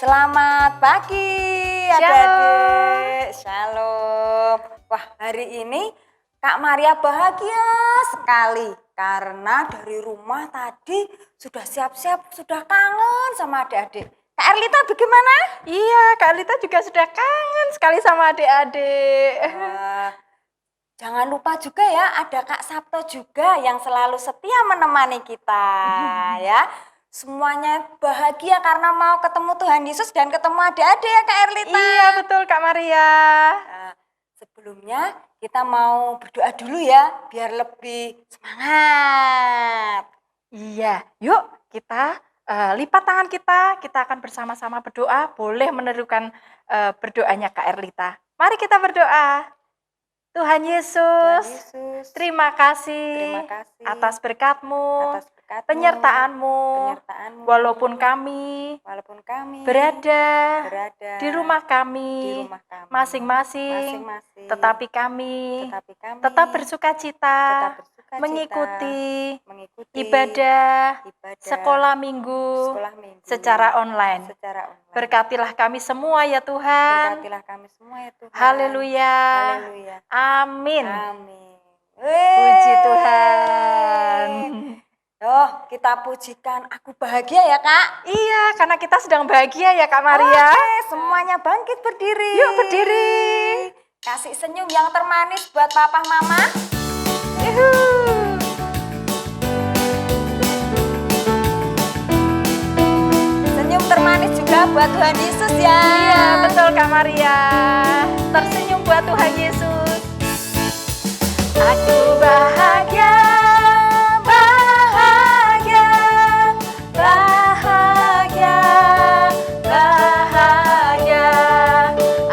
Selamat pagi adik-adik. Shalom. Wah, hari ini Kak Maria bahagia sekali karena dari rumah tadi sudah siap-siap, sudah kangen sama adik-adik. Kak Erlita bagaimana? Iya, Kak Erlita juga sudah kangen sekali sama adik-adik. Jangan lupa juga ya, ada Kak Sabto juga yang selalu setia menemani kita ya. Semuanya bahagia karena mau ketemu Tuhan Yesus dan ketemu adik-adik ya Kak Erlita. Iya betul Kak Maria. Nah, sebelumnya kita mau berdoa dulu ya biar lebih semangat. Iya, yuk kita lipat tangan kita akan bersama-sama berdoa. Boleh menerukan berdoanya Kak Erlita. Mari kita berdoa. Tuhan Yesus, terima kasih atas berkat-Mu, penyertaan-Mu, walaupun kami berada di rumah kami masing-masing, tetapi kami tetap bersuka cita mengikuti ibadah sekolah minggu secara online. Berkatilah kami semua ya Tuhan. Haleluya. Amin. Puji Tuhan. Oh, kita pujikan aku bahagia ya Kak. Iya, karena kita sedang bahagia ya Kak Maria. Oke, semuanya bangkit berdiri. Yuk berdiri. Kasih senyum yang termanis buat papa mama. Senyum termanis juga buat Tuhan Yesus ya. Iya, betul Kak Maria. Tersenyum buat Tuhan Yesus. Aku bahagia, bahagia, bahagia, bahagia.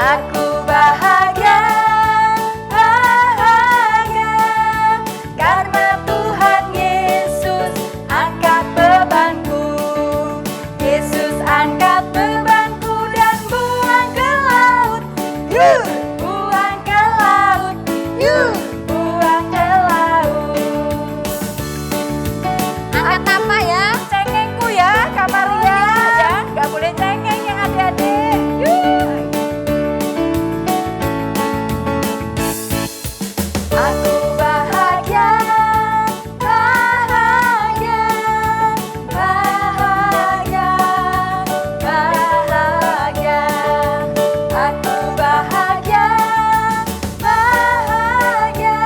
Aku bahagia, bahagia, karena Tuhan Yesus angkat bebanku. Yesus angkat bebanku dan buang ke laut. Yuk, buang ke laut. Yuk, buang ke laut. Angkat apa ya? Cengengku ya, Kak Maria. Ya, nggak boleh cengeng yang adik-adik. Yuk. Aku bahagia, bahagia, bahagia, bahagia. Aku bahagia, bahagia,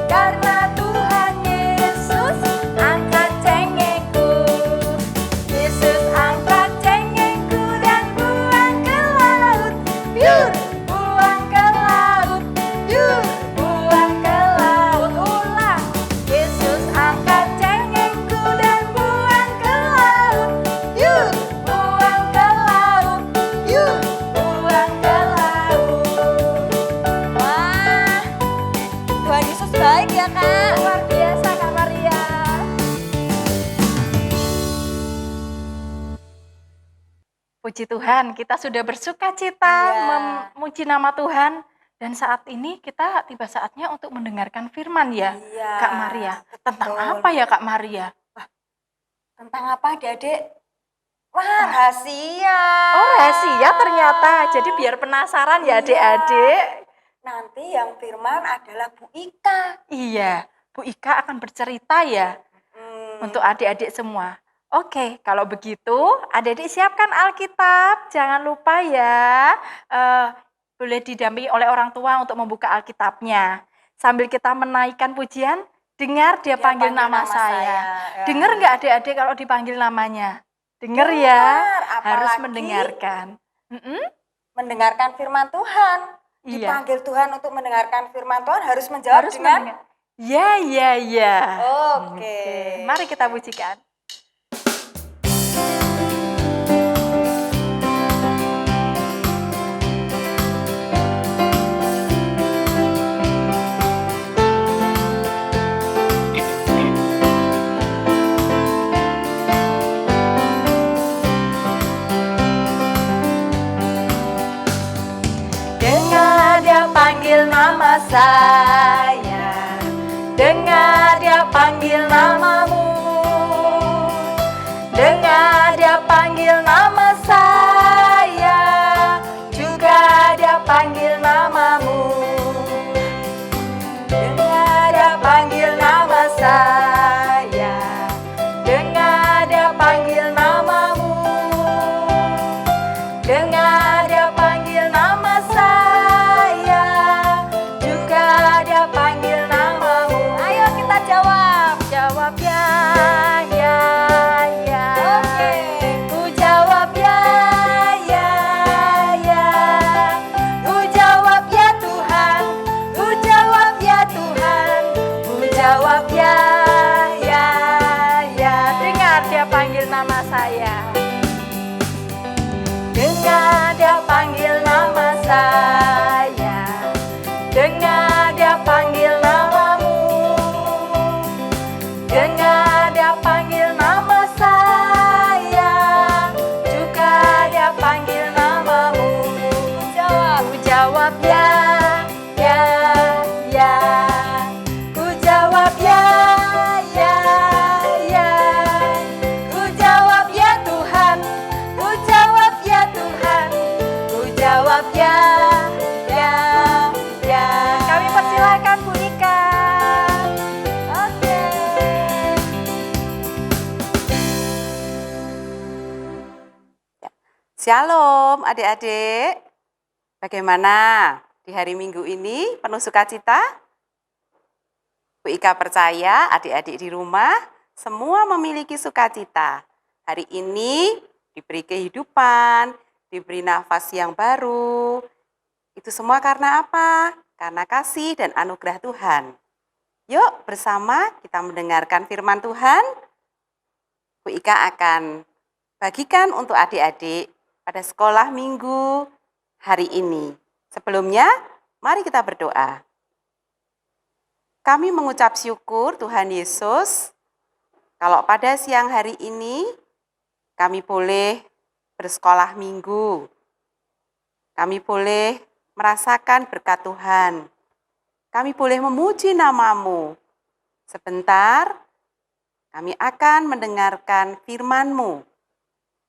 karena Tuhan Yesus angkat cengengku. Yesus angkat cengengku dan buang ke laut. Yuk, buang ke laut. Yuk, buang ke laut. Ulang. Yesus angkat cengengku dan buang ke laut. Yuk, buang ke laut. Yuk, buang ke laut. Wah, Tuhan Yesus baik ya Kak. Luar biasa Kak Maria. Puji Tuhan, kita sudah bersuka cita Iya. memuji nama Tuhan. Dan saat ini kita tiba saatnya untuk mendengarkan firman ya, Iya, Kak Maria. Tentang betul. apa ya Kak Maria? Tentang apa adik-adik? Wah, rahasia. Oh rahasia ternyata, jadi biar penasaran ya Iya. adik-adik. Nanti yang firman adalah Bu Ika. Iya, Bu Ika akan bercerita ya untuk adik-adik semua. Oke, kalau begitu adik-adik siapkan Alkitab. Jangan lupa ya, boleh didampingi oleh orang tua untuk membuka Alkitabnya. Sambil kita menaikkan pujian, dengar dia panggil nama saya. Dengar nggak adik-adik kalau dipanggil namanya? Dengar ya, harus apalagi mendengarkan. mendengarkan firman Tuhan. Iya. Dipanggil Tuhan untuk mendengarkan firman Tuhan harus menjawab Harus dengan mendengar. Ya, ya, ya. Oke. Mari kita pujikan. Dengar dia panggil nama saya, dengar dia panggil namamu, dengar dia panggil nama saya. panggil nama saya. Dengar dia panggil nama saya. Dengar dia panggil namamu. Dengar dia panggil nama saya. Juga dia panggil namamu. Ku jawab ya, ya, ya. Ku jawab ya, ya, ya. Ku jawab ya Tuhan. Ku jawab ya Tuhan. Ku jawab ya, ya, ya. Kami persilakan Bu Ika. Oke. Shalom adik-adik. Bagaimana di hari Minggu ini penuh sukacita? Bu Ika percaya adik-adik di rumah semua memiliki sukacita. Hari ini diberi kehidupan, diberi nafas yang baru. Itu semua karena apa? Karena kasih dan anugerah Tuhan. Yuk bersama kita mendengarkan firman Tuhan. Bu Ika akan bagikan untuk adik-adik pada sekolah minggu hari ini. Sebelumnya, mari kita berdoa. Kami mengucap syukur Tuhan Yesus, kalau pada siang hari ini kami boleh bersekolah minggu. Kami boleh merasakan berkat Tuhan. Kami boleh memuji nama-Mu. Sebentar, kami akan mendengarkan firman-Mu.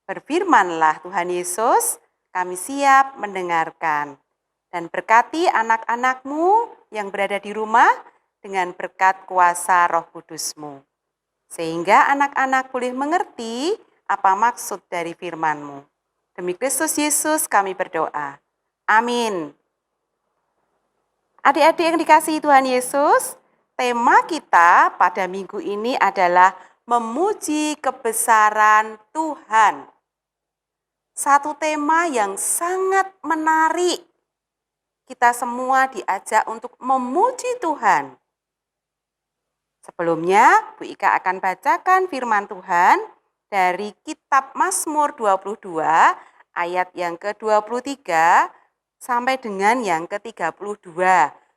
Berfirmanlah Tuhan Yesus, kami siap mendengarkan. Dan berkati anak-anak-Mu yang berada di rumah dengan berkat kuasa Roh Kudus-Mu. Sehingga anak-anak boleh mengerti apa maksud dari firman-Mu. Demi Kristus Yesus kami berdoa. Amin. Adik-adik yang dikasihi Tuhan Yesus, tema kita pada minggu ini adalah memuji kebesaran Tuhan. Satu tema yang sangat menarik. Kita semua diajak untuk memuji Tuhan. Sebelumnya, Bu Ika akan bacakan firman Tuhan dari kitab Mazmur 22 ayat yang ke-23 sampai dengan yang ke-32.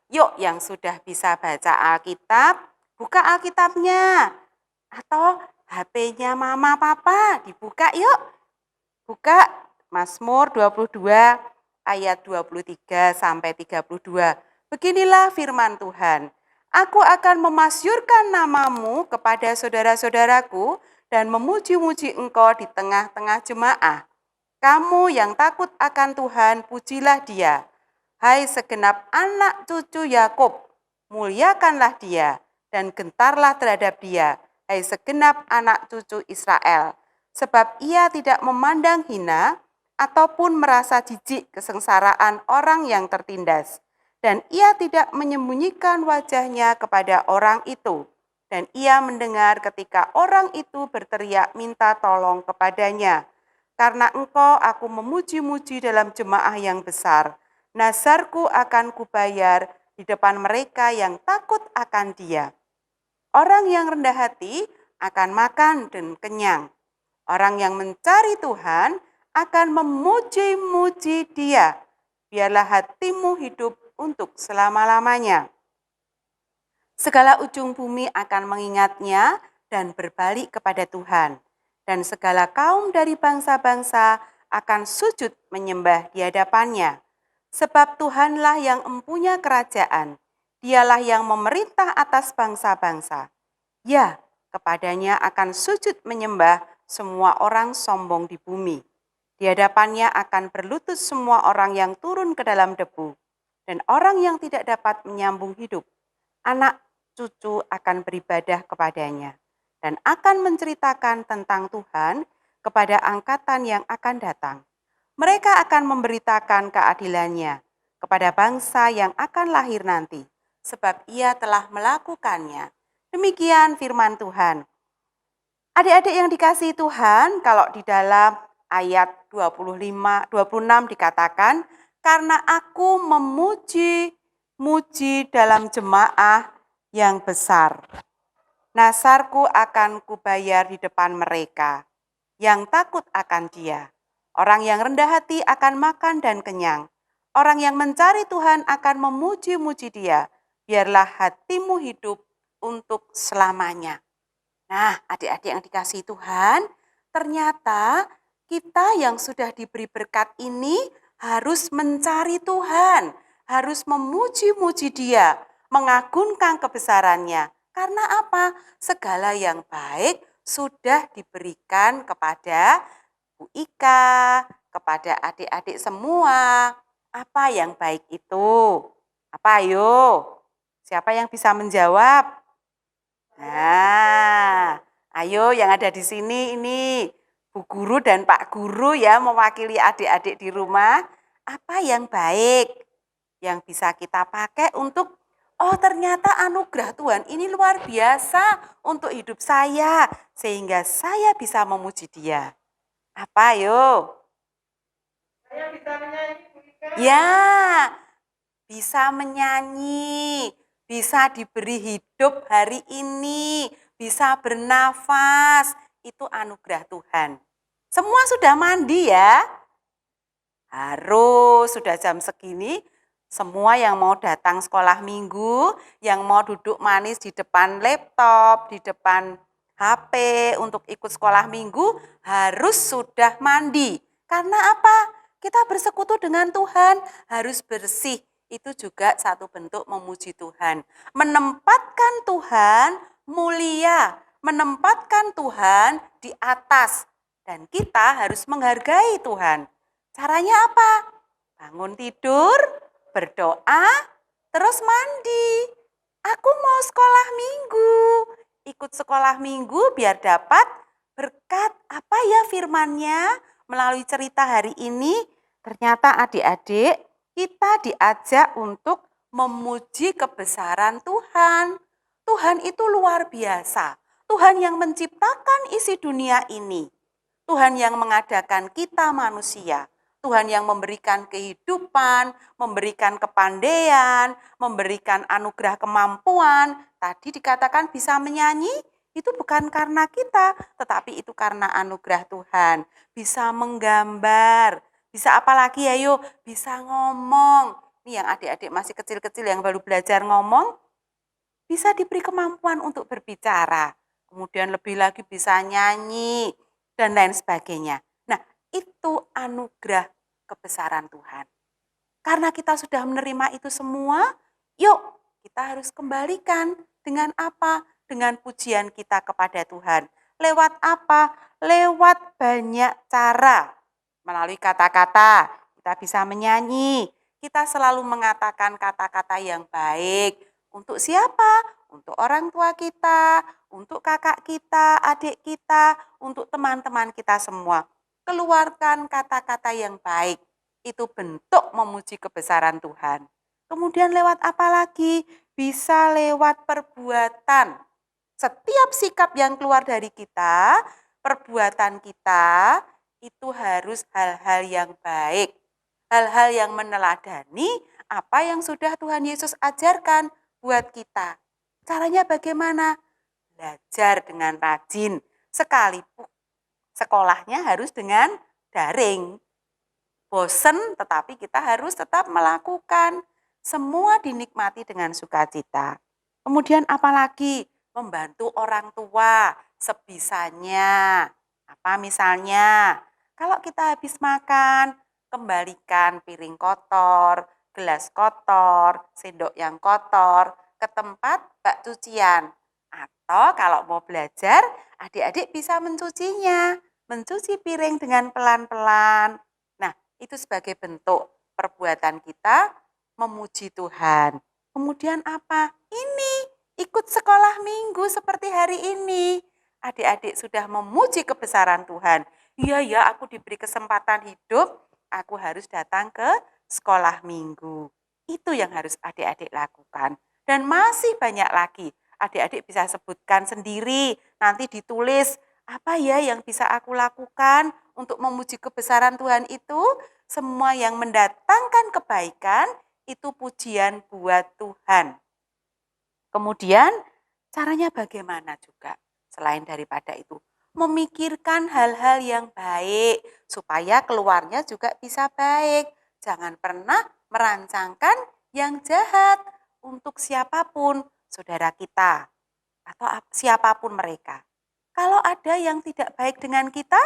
Yuk yang sudah bisa baca Alkitab, buka Alkitabnya. Atau HP-nya mama papa dibuka yuk. Buka Mazmur 22 ayat 23 sampai 32. Beginilah firman Tuhan. Aku akan memasyurkan nama-Mu kepada saudara-saudaraku dan memuji-muji Engkau di tengah-tengah jemaah. Kamu yang takut akan Tuhan, pujilah Dia. Hai segenap anak cucu Yakub, muliakanlah Dia dan gentarlah terhadap Dia. Hai segenap anak cucu Israel. Sebab ia tidak memandang hina ataupun merasa jijik kesengsaraan orang yang tertindas. Dan ia tidak menyembunyikan wajahnya kepada orang itu. Dan ia mendengar ketika orang itu berteriak minta tolong kepadanya. Karena Engkau aku memuji-muji dalam jemaah yang besar. Nazarku akan kubayar di depan mereka yang takut akan Dia. Orang yang rendah hati akan makan dan kenyang. Orang yang mencari Tuhan akan memuji-muji Dia. Biarlah hatimu hidup untuk selama-lamanya. Segala ujung bumi akan mengingatnya dan berbalik kepada Tuhan. Dan segala kaum dari bangsa-bangsa akan sujud menyembah di hadapannya. Sebab Tuhanlah yang empunya kerajaan. Dialah yang memerintah atas bangsa-bangsa. Ya, kepadanya akan sujud menyembah semua orang sombong di bumi. Di hadapannya akan berlutut semua orang yang turun ke dalam debu. Dan orang yang tidak dapat menyambung hidup. Anak cucu akan beribadah kepadanya. Dan akan menceritakan tentang Tuhan kepada angkatan yang akan datang. Mereka akan memberitakan keadilannya kepada bangsa yang akan lahir nanti. Sebab ia telah melakukannya. Demikian firman Tuhan. Adik-adik yang dikasihi Tuhan, kalau di dalam ayat 26 dikatakan, karena aku memuji-muji dalam jemaah yang besar. Nasarku akan kubayar di depan mereka yang takut akan Dia. Orang yang rendah hati akan makan dan kenyang. Orang yang mencari Tuhan akan memuji-muji Dia. Biarlah hatimu hidup untuk selamanya. Nah, adik-adik yang dikasihi Tuhan, ternyata kita yang sudah diberi berkat ini harus mencari Tuhan, harus memuji-muji Dia, mengagungkan kebesarannya. Karena apa? Segala yang baik sudah diberikan kepada Bu Ika, kepada adik-adik semua. Apa yang baik itu? Apa ayo? Siapa yang bisa menjawab? Nah, ayo yang ada di sini ini Bu Guru dan Pak Guru ya mewakili adik-adik di rumah. Apa yang baik yang bisa kita pakai untuk oh ternyata anugerah Tuhan ini luar biasa untuk hidup saya sehingga saya bisa memuji Dia. Apa yo? Saya bisa menyanyi. Ya, bisa menyanyi, bisa diberi hidup hari ini, bisa bernafas, itu anugerah Tuhan. Semua sudah mandi ya? Harus, sudah jam segini, semua yang mau datang sekolah minggu, yang mau duduk manis di depan laptop, di depan HP untuk ikut sekolah minggu, harus sudah mandi. Karena apa? Kita bersekutu dengan Tuhan, harus bersih. Itu juga satu bentuk memuji Tuhan. Menempatkan Tuhan mulia, menempatkan Tuhan di atas. Dan kita harus menghargai Tuhan. Caranya apa? Bangun tidur, berdoa, terus mandi. Aku mau sekolah minggu. Ikut sekolah minggu biar dapat berkat apa ya firman-Nya melalui cerita hari ini. Ternyata adik-adik kita diajak untuk memuji kebesaran Tuhan. Tuhan itu luar biasa. Tuhan yang menciptakan isi dunia ini. Tuhan yang mengadakan kita manusia. Tuhan yang memberikan kehidupan, memberikan kepandaian, memberikan anugerah kemampuan. Tadi dikatakan bisa menyanyi, itu bukan karena kita, tetapi itu karena anugerah Tuhan. Bisa menggambar, bisa apa lagi ayo, bisa ngomong. Ini yang adik-adik masih kecil-kecil yang baru belajar ngomong, bisa diberi kemampuan untuk berbicara. Kemudian lebih lagi bisa nyanyi, dan lain sebagainya. Nah, itu anugerah kebesaran Tuhan. Karena kita sudah menerima itu semua, yuk kita harus kembalikan dengan apa? Dengan pujian kita kepada Tuhan. Lewat apa? Lewat banyak cara. Melalui kata-kata, kita bisa menyanyi. Kita selalu mengatakan kata-kata yang baik. Untuk siapa? Untuk orang tua kita, untuk kakak kita, adik kita, untuk teman-teman kita semua. Keluarkan kata-kata yang baik. Itu bentuk memuji kebesaran Tuhan. Kemudian lewat apa lagi? Bisa lewat perbuatan. Setiap sikap yang keluar dari kita, perbuatan kita, itu harus hal-hal yang baik. Hal-hal yang meneladani apa yang sudah Tuhan Yesus ajarkan buat kita. Caranya bagaimana? Belajar dengan rajin, sekalipun sekolahnya harus dengan daring. Bosen, tetapi kita harus tetap melakukan. Semua dinikmati dengan sukacita. Kemudian apalagi? Membantu orang tua sebisanya. Apa misalnya? Kalau kita habis makan, kembalikan piring kotor, gelas kotor, sendok yang kotor ke tempat bak cucian. Atau kalau mau belajar, adik-adik bisa mencucinya. Mencuci piring dengan pelan-pelan. Nah, itu sebagai bentuk perbuatan kita memuji Tuhan. Kemudian apa? Ini, ikut sekolah minggu seperti hari ini. Adik-adik sudah memuji kebesaran Tuhan. Iya ya, aku diberi kesempatan hidup, aku harus datang ke sekolah minggu. Itu yang harus adik-adik lakukan. Dan masih banyak lagi. Adik-adik bisa sebutkan sendiri, nanti ditulis apa ya yang bisa aku lakukan untuk memuji kebesaran Tuhan itu. Semua yang mendatangkan kebaikan itu pujian buat Tuhan. Kemudian Caranya bagaimana juga? Selain daripada itu, memikirkan hal-hal yang baik supaya keluarnya juga bisa baik. Jangan pernah merancangkan yang jahat untuk siapapun, saudara kita atau siapapun mereka. Kalau ada yang tidak baik dengan kita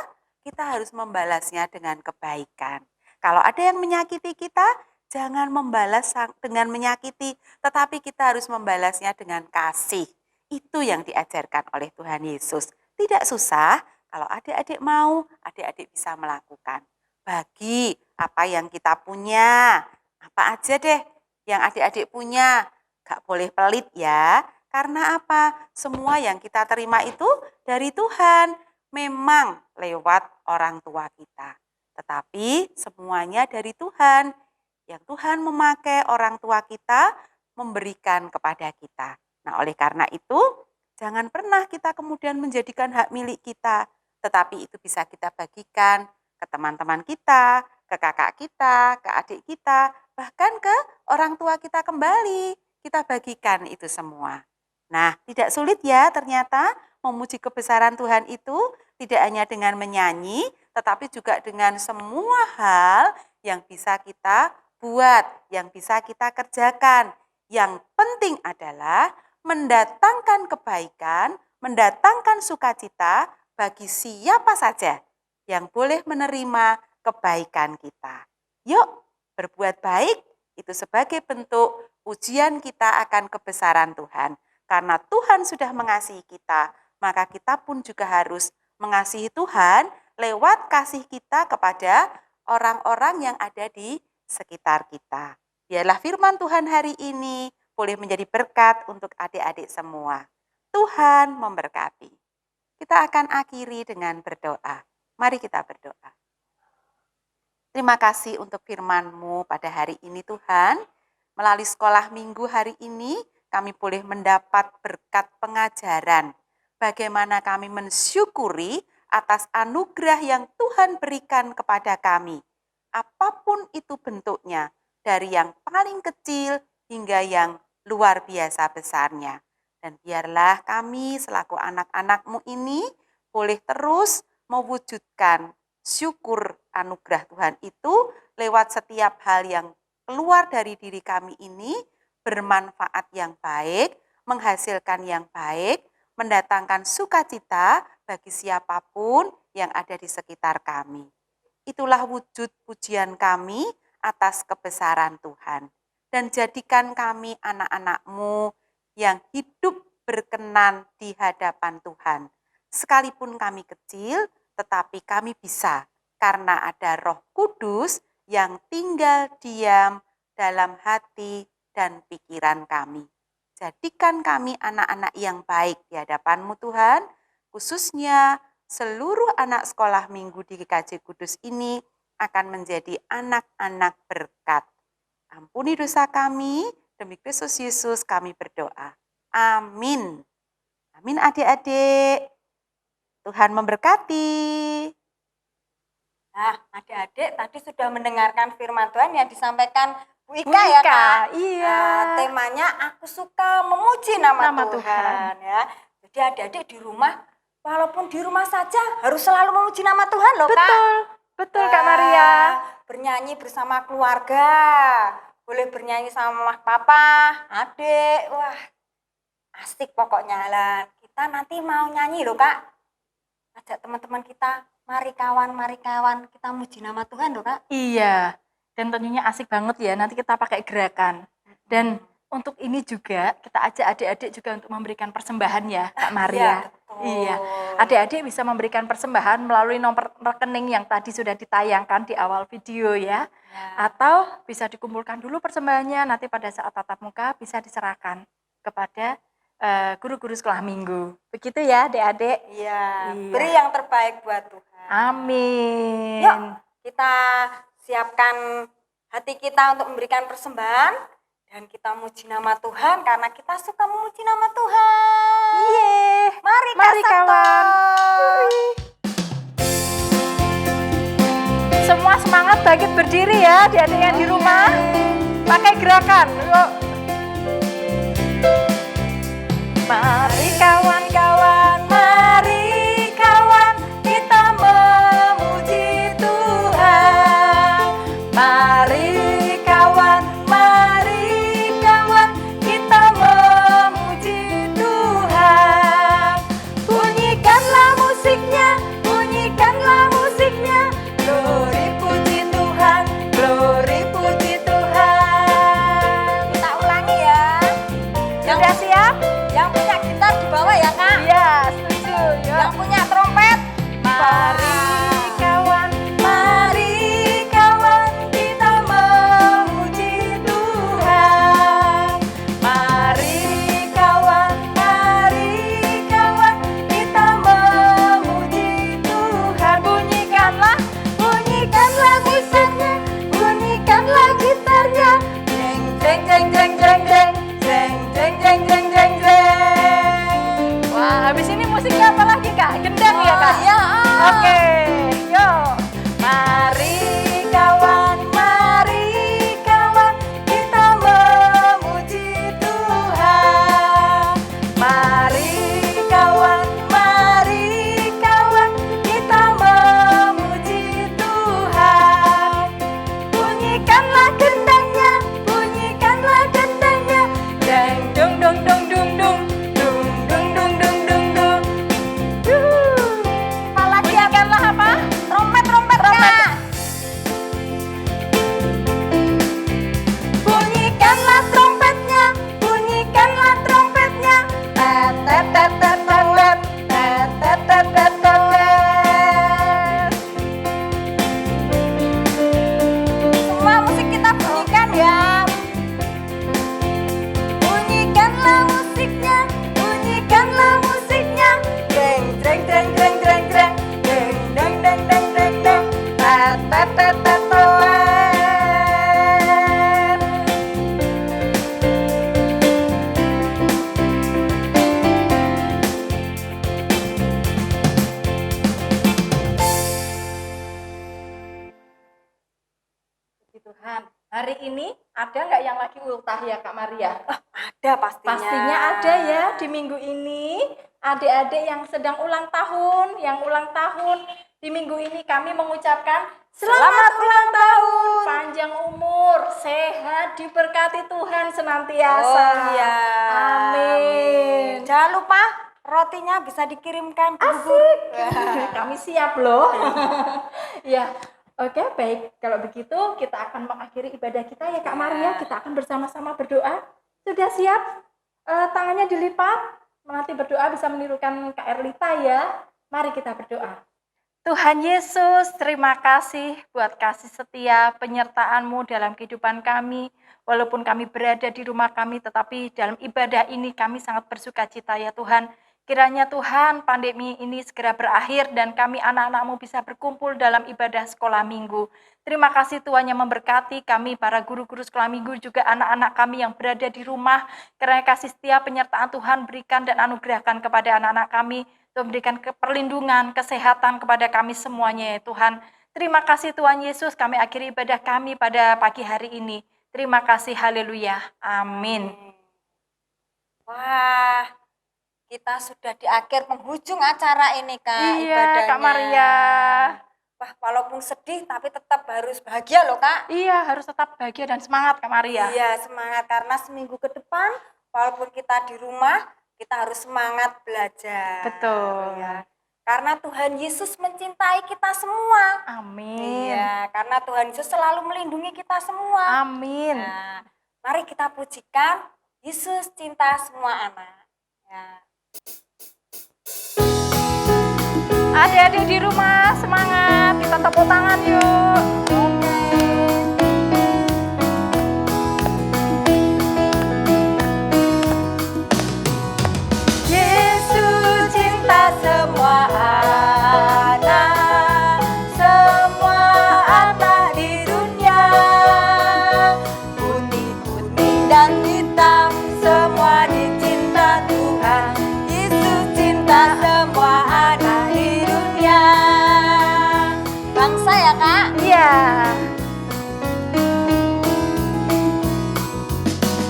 harus membalasnya dengan kebaikan. Kalau ada yang menyakiti kita, jangan membalas dengan menyakiti, tetapi kita harus membalasnya dengan kasih. Itu yang diajarkan oleh Tuhan Yesus. Tidak susah, kalau adik-adik mau, adik-adik bisa melakukan. Bagi apa yang kita punya, apa aja deh yang adik-adik punya. Gak boleh pelit ya, karena apa? Semua yang kita terima itu dari Tuhan. Memang lewat orang tua kita. Tetapi semuanya dari Tuhan. Yang Tuhan memakai orang tua kita memberikan kepada kita. Nah, oleh karena itu, jangan pernah kita kemudian menjadikan hak milik kita. Tetapi itu bisa kita bagikan ke teman-teman kita, ke kakak kita, ke adik kita, bahkan ke orang tua kita kembali. Kita bagikan itu semua. Nah, tidak sulit ya ternyata memuji kebesaran Tuhan itu tidak hanya dengan menyanyi, tetapi juga dengan semua hal yang bisa kita buat, yang bisa kita kerjakan. Yang penting adalah mendatangkan kebaikan, mendatangkan sukacita bagi siapa saja yang boleh menerima kebaikan kita. Yuk, berbuat baik itu sebagai bentuk pujian kita akan kebesaran Tuhan. Karena Tuhan sudah mengasihi kita, maka kita pun juga harus mengasihi Tuhan lewat kasih kita kepada orang-orang yang ada di sekitar kita. Biarlah firman Tuhan hari ini boleh menjadi berkat untuk adik-adik semua. Tuhan memberkati. Kita akan akhiri dengan berdoa. Mari kita berdoa. Terima kasih untuk firman-Mu pada hari ini Tuhan. Melalui sekolah minggu hari ini, kami boleh mendapat berkat pengajaran. Bagaimana kami mensyukuri atas anugerah yang Tuhan berikan kepada kami. Apapun itu bentuknya, dari yang paling kecil hingga yang luar biasa besarnya. Dan biarlah kami selaku anak-anak-Mu ini boleh terus mewujudkan syukur anugerah Tuhan itu lewat setiap hal yang keluar dari diri kami ini, bermanfaat yang baik, menghasilkan yang baik, mendatangkan sukacita bagi siapapun yang ada di sekitar kami. Itulah wujud pujian kami atas kebesaran Tuhan. Dan jadikan kami anak-anak-Mu yang hidup berkenan di hadapan Tuhan. Sekalipun kami kecil, tetapi kami bisa karena ada Roh Kudus yang tinggal diam dalam hati dan pikiran kami. Jadikan kami anak-anak yang baik di hadapan-Mu Tuhan, khususnya seluruh anak sekolah minggu di GKJ Kudus ini akan menjadi anak-anak berkat. Ampuni dosa kami, demi Kristus Yesus kami berdoa. Amin. Amin adik-adik. Tuhan memberkati. Nah, adik-adik tadi sudah mendengarkan firman Tuhan yang disampaikan Bu Ika, Bu ya Ika, Kak? iya. Nah, temanya aku suka memuji nama Nama Tuhan. Ya. Jadi adik-adik di rumah, walaupun di rumah saja harus selalu memuji nama Tuhan loh Kak. Betul Kak Maria. Bernyanyi bersama keluarga, boleh bernyanyi sama papa, adik, wah asik pokoknya lah. Kita nanti mau nyanyi loh Kak. Ajak teman-teman kita, mari kawan, kita muji nama Tuhan loh Kak. Iya, dan tentunya asik banget ya, nanti kita pakai gerakan. Dan untuk ini juga, kita ajak adik-adik juga untuk memberikan persembahan ya Kak Maria. Iya, betul. Iya, adik-adik bisa memberikan persembahan melalui nomor rekening yang tadi sudah ditayangkan di awal video ya. Atau bisa dikumpulkan dulu persembahannya, nanti pada saat tatap muka bisa diserahkan kepada guru-guru sekolah minggu. Begitu ya adik-adik? Iya, Iya. beri yang terbaik buat Tuhan. Amin. Yuk, kita siapkan hati kita untuk memberikan persembahan dan kita muji nama Tuhan karena kita suka memuji nama Tuhan. Iya. Mari Mari Kak kawan. Sabto. Semua semangat bangkit berdiri ya adik-adik yang di rumah. Pakai gerakan. Yuk. Mari kawan-kawan, mari kawan, kita memuji Tuhan. Mari kawan, kita memuji Tuhan. Bunyikanlah musiknya, glory puji Tuhan, glory puji Tuhan. Kita ulangi ya. Sudah siap? Yang punya gitar di bawah ya Kak. Iya, setuju. Yuk. Yang punya trompet. Mari kawan, kita memuji Tuhan. Mari kawan, kita memuji Tuhan. Bunyikanlah musiknya, bunyikanlah gitarnya. Jeng jeng jeng jeng jeng jeng jeng jeng jeng jeng jeng jeng. Wah, habis ini musiknya apa lagi Kak? Gendang ya Kak? Ya. Oke, yuk. Mari kawan, kita memuji Tuhan. Mari kawan, kita memuji Tuhan. Bunyikanlah gendangnya, deng dung dung dung dung dung dung dung dung dung dung dung. Apalagi Bunyikanlah apa? trompet Kak. Bunyikanlah trompetnya, tet tet tet tet tet tet tet tet tet tet. Semua musik kita bunyikan ya. Bunyikanlah musiknya, jeng jeng jeng jeng jeng jeng, jeng deng deng deng deng deng, tet tet tet tet tet. Puji Tuhan. Hari ini ada nggak yang lagi ultah ya Kak Maria? Ada pastinya. Pastinya ada ya di minggu ini. Adik-adik yang sedang ulang tahun, di minggu ini kami mengucapkan selamat ulang tahun, panjang umur, sehat, diberkati Tuhan senantiasa. Oh iya. Amin. Jangan lupa rotinya bisa dikirimkan ke Asik. Kami siap loh. Ya. Oke, baik. Kalau begitu kita akan mengakhiri ibadah kita ya Kak Maria. Kita akan bersama-sama berdoa. Sudah siap? Tangannya dilipat. Nanti berdoa bisa menirukan Kak Erlita ya. Mari kita berdoa. Tuhan Yesus, terima kasih buat kasih setia penyertaan-Mu dalam kehidupan kami. Walaupun kami berada di rumah kami, tetapi dalam ibadah ini kami sangat bersuka cita ya Tuhan. Kiranya Tuhan pandemi ini segera berakhir dan kami anak-anak-Mu bisa berkumpul dalam ibadah sekolah minggu. Terima kasih Tuhan yang memberkati kami para guru-guru sekolah minggu juga anak-anak kami yang berada di rumah. Kiranya kasih setia penyertaan Tuhan berikan dan anugerahkan kepada anak-anak kami. Tuhan berikan perlindungan, kesehatan kepada kami semuanya ya Tuhan. Terima kasih Tuhan Yesus, kami akhiri ibadah kami pada pagi hari ini. Terima kasih, haleluya, amin. Wah, kita sudah di akhir penghujung acara ini Kak, Iya, ibadahnya. Kak Maria. Wah, walaupun sedih tapi tetap harus bahagia loh Kak. Iya, harus tetap bahagia dan semangat Kak Maria. Iya, semangat karena seminggu ke depan walaupun kita di rumah, kita harus semangat belajar. Betul. Ya. Karena Tuhan Yesus mencintai kita semua. Amin. Iya, karena Tuhan Yesus selalu melindungi kita semua. Amin. Nah, mari kita pujikan Yesus cinta semua anak. Ya. Adik-adik di rumah semangat, kita tepuk tangan yuk. Yesus cinta semua anak di dunia, putih, kuning dan hitam, semua dicinta Tuhan. Yesus cinta semua anak di dunia. Bangsa ya Kak? Iya.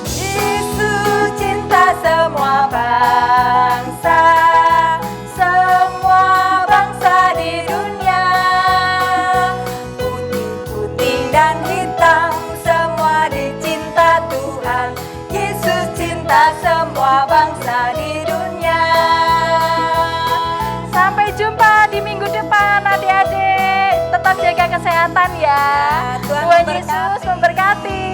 Yesus cinta semua bangsa. Yesus memberkati.